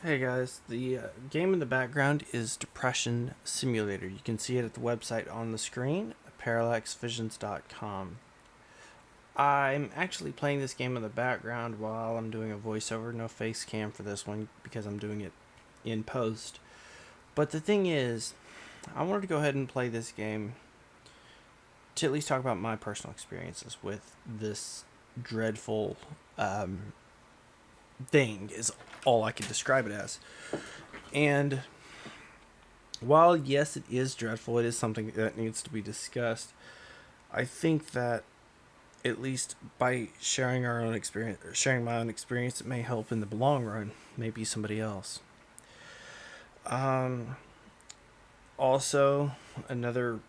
Hey guys, the game in the background is Depression Simulator. You can see it at the website on the screen, parallaxvisions.com. I'm actually playing this game in the background while I'm doing a voiceover, no face cam for this one because I'm doing it in post. But the thing is, I wanted to go ahead and play this game to at least talk about my personal experiences with this dreadful thing, is all I can describe it as. And while, yes, it is dreadful, it is something that needs to be discussed. I think that at least by sharing our own experience, or sharing my own experience, it may help in the long run. Maybe somebody else. Um, Also, another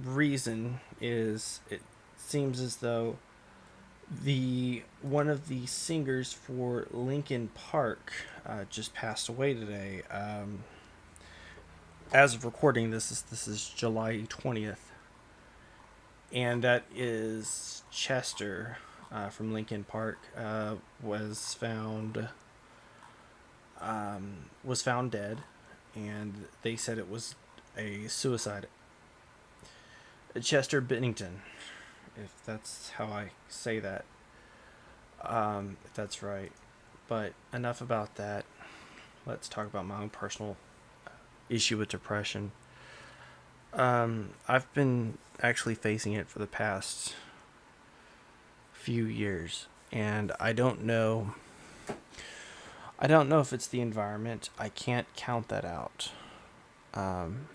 reason is it seems as though the one of the singers for Linkin Park just passed away today. As of recording this is July 20th, and that is Chester from Linkin Park. Was found dead, and they said it was a suicide. Chester Bennington, if that's how I say that, if that's right. But enough about that. Let's talk about my own personal issue with depression. I've been actually facing it for the past few years, and I don't know. I don't know if it's the environment. I can't count that out. Um,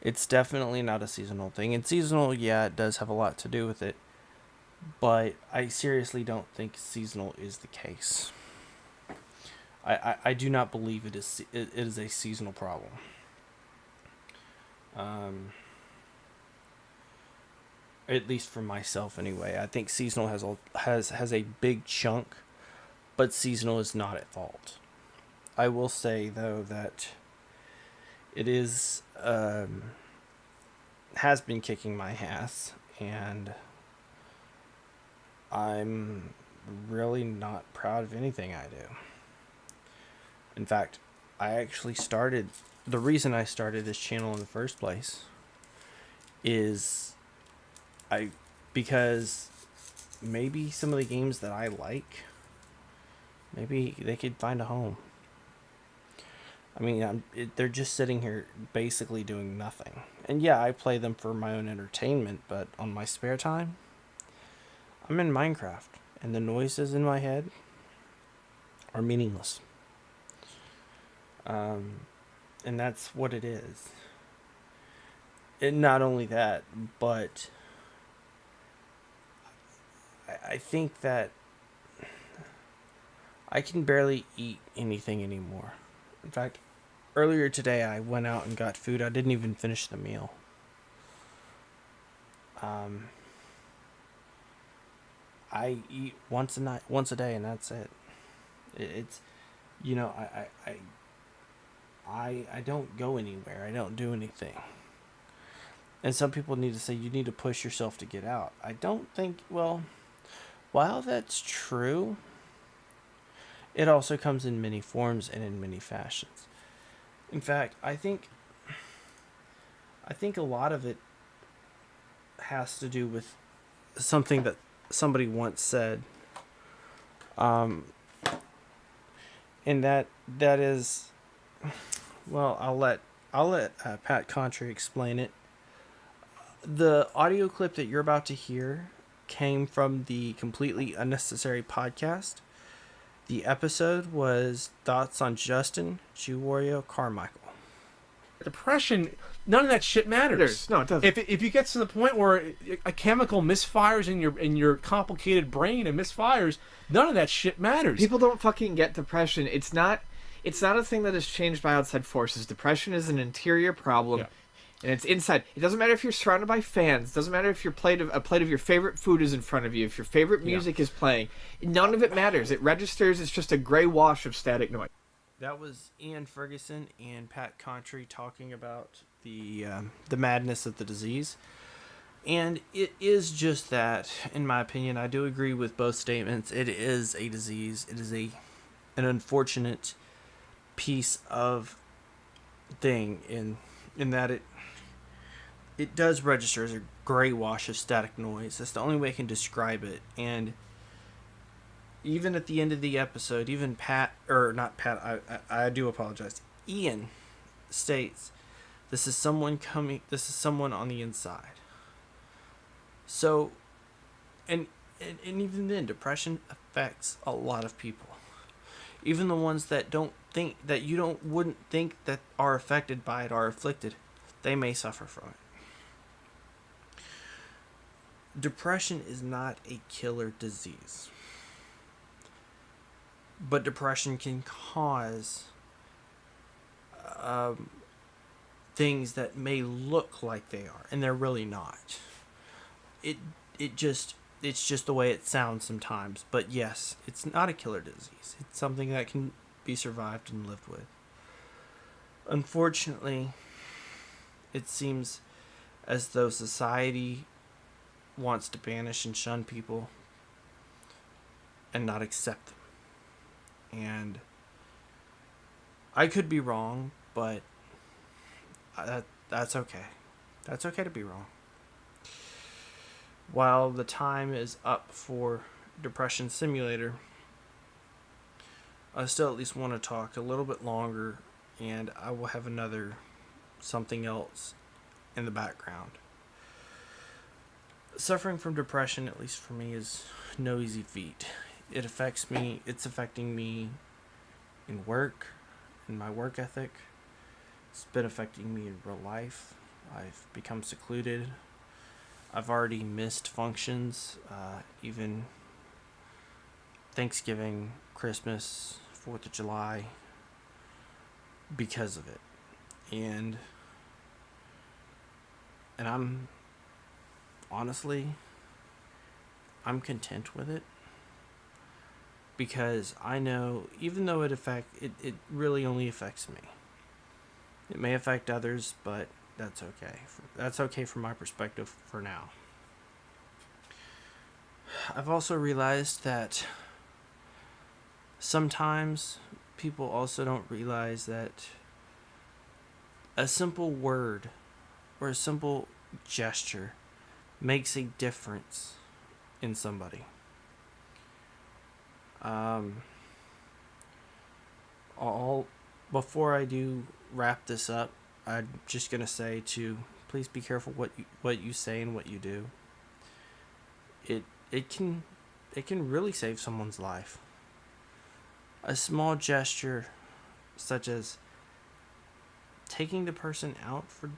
it's definitely not a seasonal thing. And seasonal, yeah, it does have a lot to do with it. But I seriously don't think seasonal is the case. I do not believe it is a seasonal problem. Um, at least for myself anyway. I think seasonal has a big chunk, but seasonal is not at fault. I will say though that it is has been kicking my ass, and I'm really not proud of anything I do. In fact, I actually started the reason I started this channel in the first place is I because maybe some of the games that I like, maybe they could find a home. I mean, they're just sitting here basically doing nothing. And yeah, I play them for my own entertainment, but on my spare time, I'm in Minecraft, and the noises in my head are meaningless. And that's what it is. And not only that, but I think that I can barely eat anything anymore. In fact, earlier today I went out and got food. I didn't even finish the meal. Um, I eat once a night, once a day, and that's it. It's, you know, I don't go anywhere. I don't do anything. And some people need to say you need to push yourself to get out. I don't think. Well, while that's true, it also comes in many forms and in many fashions. In fact, I think a lot of it has to do with something that somebody once said, um, and that is, well, I'll let Pat Contry explain it. The audio clip that you're about to hear came from the Completely Unnecessary podcast. The episode was Thoughts on Justin Juwario Carmichael. Depression, none of that shit matters. No, it doesn't. If you get to the point where a chemical misfires in your complicated brain and misfires, none of that shit matters. People don't fucking get depression. It's not a thing that is changed by outside forces. Depression is an interior problem. Yeah. And it's inside. It doesn't matter if you're surrounded by fans. It doesn't matter if a plate of your favorite food is in front of you. If your favorite music is playing, none of it matters. It registers. It's just a gray wash of static noise. That was Ian Ferguson and Pat Contry talking about the madness of the disease, and it is just that. In my opinion, I do agree with both statements. It is a disease. It is an unfortunate piece of thing in that it does register as a gray wash of static noise. That's the only way I can describe it. And even at the end of the episode, even Pat, or not Pat, I do apologize, Ian states, this is someone on the inside. So, and even then, depression affects a lot of people. Even the ones that wouldn't think that are affected by it, are afflicted, they may suffer from it. Depression is not a killer disease. But depression can cause things that may look like they are, and they're really not. It's just the way it sounds sometimes. But yes, it's not a killer disease. It's something that can be survived and lived with. Unfortunately, it seems as though society wants to banish and shun people and not accept them. And I could be wrong, but that's okay. That's okay to be wrong. While the time is up for Depression Simulator, I still at least want to talk a little bit longer, and I will have another something else in the background. Suffering from depression, at least for me, is no easy feat. It affects me. It's affecting me in work, in my work ethic. It's been affecting me in real life. I've become secluded. I've already missed functions, even Thanksgiving, Christmas, 4th of July, because of it. And I'm honestly, I'm content with it, because I know, even though it really only affects me. It may affect others, but that's okay. That's okay from my perspective for now. I've also realized that sometimes people also don't realize that a simple word or a simple gesture makes a difference in somebody. Before I do wrap this up, I'm just gonna say to please be careful what you say and what you do. It can really save someone's life. A small gesture, such as taking the person out for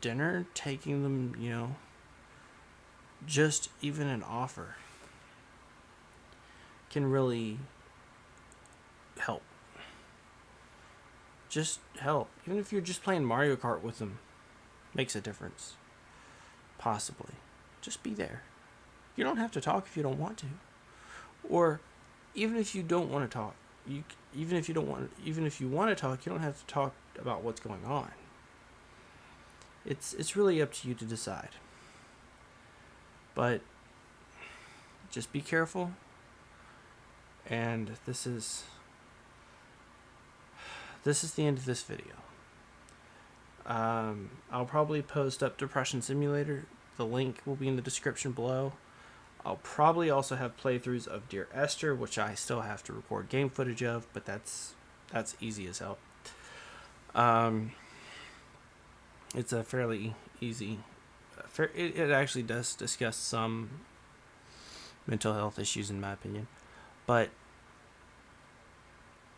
dinner, taking them, just even an offer, can really help. Just help. Even if you're just playing Mario Kart with them, makes a difference. Possibly. Just be there. You don't have to talk if you don't want to. Or even if you don't want to talk, even if you want to talk, you don't have to talk about what's going on. It's really up to you to decide. But just be careful. And this is the end of this video. I'll probably post up Depression Simulator. The link will be in the description below. I'll probably also have playthroughs of Dear Esther, which I still have to record game footage of, but that's easy as hell. It's a fairly easy. It actually does discuss some mental health issues, in my opinion, but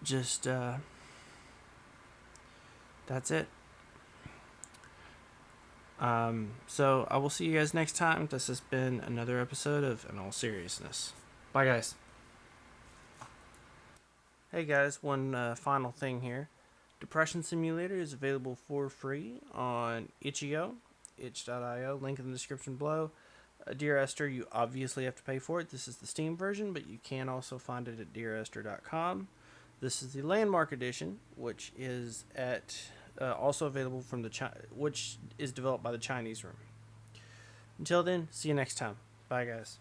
just that's it. So I will see you guys next time. This has been another episode of In All Seriousness. Bye, guys. Hey guys, one final thing here. Depression Simulator is available for free on itch.io, link in the description below. Dear Esther, you obviously have to pay for it. This is the Steam version, but you can also find it at dearesther.com. This is the Landmark Edition, which is also available from which is developed by the Chinese Room. Until then, see you next time. Bye, guys.